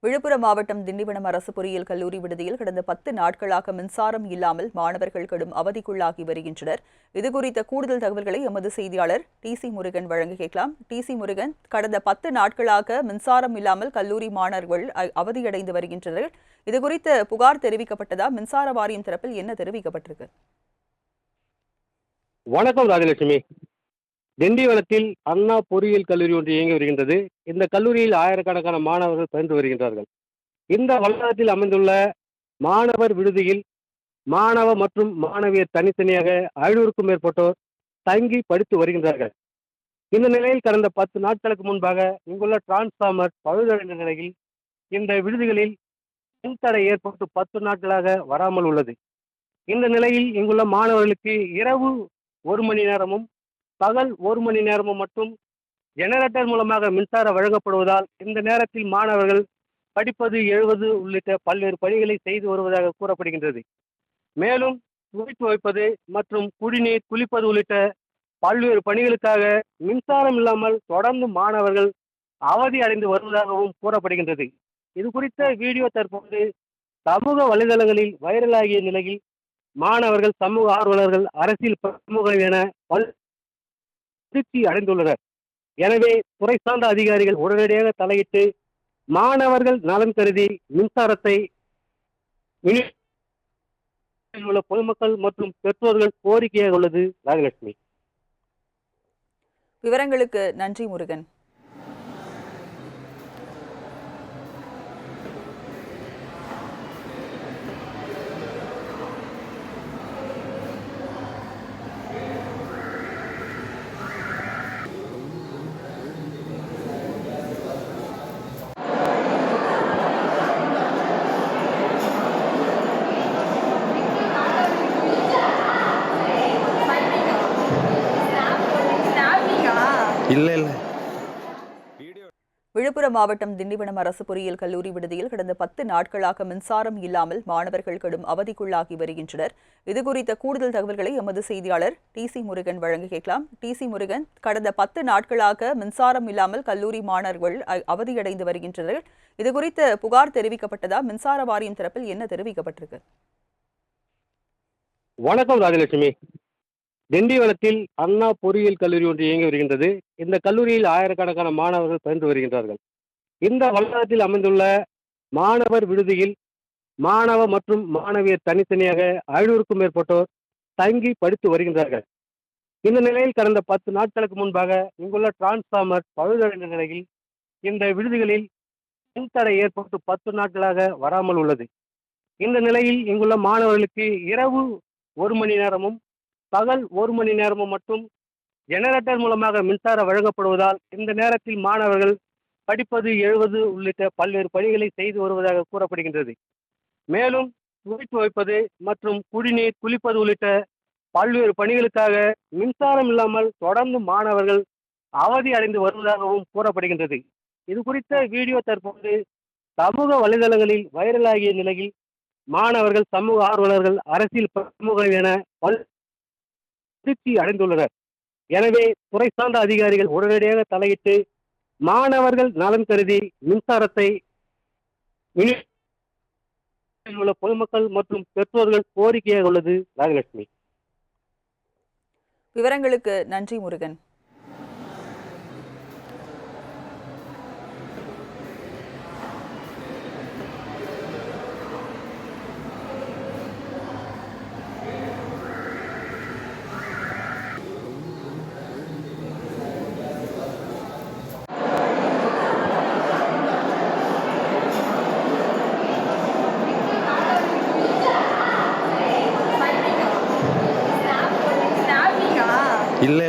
விழுப்புரம் மாவட்டம் திண்டிவனம் அரசு பொறியியல் கல்லூரி விடுதியில் கடந்த 10 நாட்களாக மின்சாரம் இல்லாமல் மாணவர்கள் கடும் அவதிக்குள்ளாகி வருகின்றனர். இதுகுறித்த கூடுதல் தகவல்களை எமது செய்தியாளர் டி.சி. முருகன் வழங்க கேட்கலாம். டி.சி. முருகன், கடந்த 10 நாட்களாக மின்சாரம் இல்லாமல் கல்லூரி மாணவர்கள் அவதியடைந்து வருகின்றனர். இதுகுறித்த புகார் தெரிவிக்கப்பட்டதா? மின்சார வாரியம் தரப்பில் என்ன தெரிவிக்கப்பட்டிருக்கு? வணக்கம் ராஜலட்சுமி. திண்டிவனத்தில் அண்ணா பொறியியல் கல்லூரி ஒன்று இயங்கி வருகின்றது. இந்த கல்லூரியில் ஆயிரக்கணக்கான மாணவர்கள் பயின்று வருகின்றார்கள். இந்த வளாகத்தில் அமைந்துள்ள மாணவர் விடுதியில் மாணவ மற்றும் மாணவியர் தனித்தனியாக 500க்கும் மேற்பட்டோர் தங்கி படித்து வருகின்றார்கள். இந்த நிலையில் கடந்த 10 நாட்களுக்கு முன்பாக இங்குள்ள டிரான்ஸ்பார்மர் பழுதடைந்த நிலையில் இந்த விடுதிகளில் மின்தடை ஏற்பட்டு 10 நாட்களாக வராமல் உள்ளது. இந்த நிலையில் இங்குள்ள மாணவர்களுக்கு இரவு 1 மணி நேரமும் பகல் 1 மணி நேரமும் மட்டும் ஜெனரேட்டர் மூலமாக மின்சாரம் வழங்கப்படுவதால் இந்த நேரத்தில் மாணவர்கள் படிப்பது, எழுவது உள்ளிட்ட பல்வேறு பணிகளை செய்து வருவதாக கூறப்படுகின்றது. மேலும் துணி துவைப்பது மற்றும் குடிநீர், குளிப்பது உள்ளிட்ட பல்வேறு பணிகளுக்காக மின்சாரம் இல்லாமல் தொடர்ந்து மாணவர்கள் அவதி அடைந்து வருவதாகவும் கூறப்படுகின்றது. இது குறித்த வீடியோ தற்போது சமூக வலைதளங்களில் வைரலாகிய நிலையில் மாணவர்கள், சமூக ஆர்வலர்கள், அரசியல் பிரமுகர்கள் என அதிர்ச்சி அடைந்துள்ளனர். எனவே துறை சார்ந்த அதிகாரிகள் உடனடியாக தலையிட்டு மாணவர்கள் நலன் கருதி மின்சாரத்தை உள்ள பொதுமக்கள் மற்றும் பெற்றோர்கள் கோரிக்கையாக உள்ளது. ராஜலட்சுமி, விவரங்களுக்கு நன்றி முருகன். இல்ல விழுப்புரம் மாவட்டம் திண்டிவனம் அரசு பொறியியல் கல்லூரி விடுதியில் கடந்த 10 நாட்களாக மின்சாரம் இல்லாமல் மாணவர்கள் கடும் அவதிக்குள்ளாகி வருகின்றனர். இதுகுறித்த கூடுதல் தகவல்களை எமது செய்தியாளர் டி.சி. முருகன் வழங்க கேட்கலாம். டி.சி. முருகன், கடந்த 10 நாட்களாக மின்சாரம் இல்லாமல் கல்லூரி மாணவர்கள் அவதியடைந்து வருகின்றனர். இதுகுறித்த புகார் தெரிவிக்கப்பட்டதா? மின்சார வாரியம் தரப்பில் என்ன தெரிவிக்கப்பட்டிருக்கு? வணக்கம் ராஜலட்சுமி. திண்டிவனத்தில் அண்ணா பொறியியல் கல்லூரி ஒன்று இயங்கி வருகின்றது. இந்த கல்லூரியில் ஆயிரக்கணக்கான மாணவர்கள் பயின்று வருகின்றார்கள். இந்த வளாகத்தில் அமைந்துள்ள மாணவர் விடுதியில் மாணவ மற்றும் மாணவியர் தனித்தனியாக 500க்கும் மேற்பட்டோர் தங்கி படித்து வருகின்றார்கள். இந்த நிலையில் கடந்த 10 நாட்களுக்கு முன்பாக இங்குள்ள டிரான்ஸ்பார்மர் பழுதடைந்த நிலையில் இந்த விடுதிகளில் மின்தடை ஏற்பட்டு 10 நாட்களாக வராமல் உள்ளது. இந்த நிலையில் இங்குள்ள மாணவர்களுக்கு இரவு 1 மணி நேரமும் பகல் 1 மணி நேரமும் மட்டும் ஜெனரேட்டர் மூலமாக மின்சாரம் வழங்கப்படுவதால் இந்த நேரத்தில் மாணவர்கள் படிப்பது, எழுவது உள்ளிட்ட பல்வேறு பணிகளை செய்து வருவதாக கூறப்படுகின்றது. மேலும் துணி துவைப்பது மற்றும் குடிநீர், குளிப்பது உள்ளிட்ட பல்வேறு பணிகளுக்காக மின்சாரம் இல்லாமல் தொடர்ந்து மாணவர்கள் அவதி அடைந்து வருவதாகவும் கூறப்படுகின்றது. இது குறித்த வீடியோ தற்போது சமூக வலைதளங்களில் வைரலாகிய நிலையில் மாணவர்கள், சமூக ஆர்வலர்கள், அரசியல் பிரமுகர்கள் என அதிர்ச்சி அடைந்துள்ளனர். எனவே துறை சார்ந்த அதிகாரிகள் உடனடியாக தலையிட்டு மாணவர்கள் நலன் கருதி மின்சாரத்தை உள்ள பொதுமக்கள் மற்றும் பெற்றோர்கள் கோரிக்கையாக உள்ளது. ராஜலட்சுமி, விவரங்களுக்கு நன்றி முருகன். இல்ல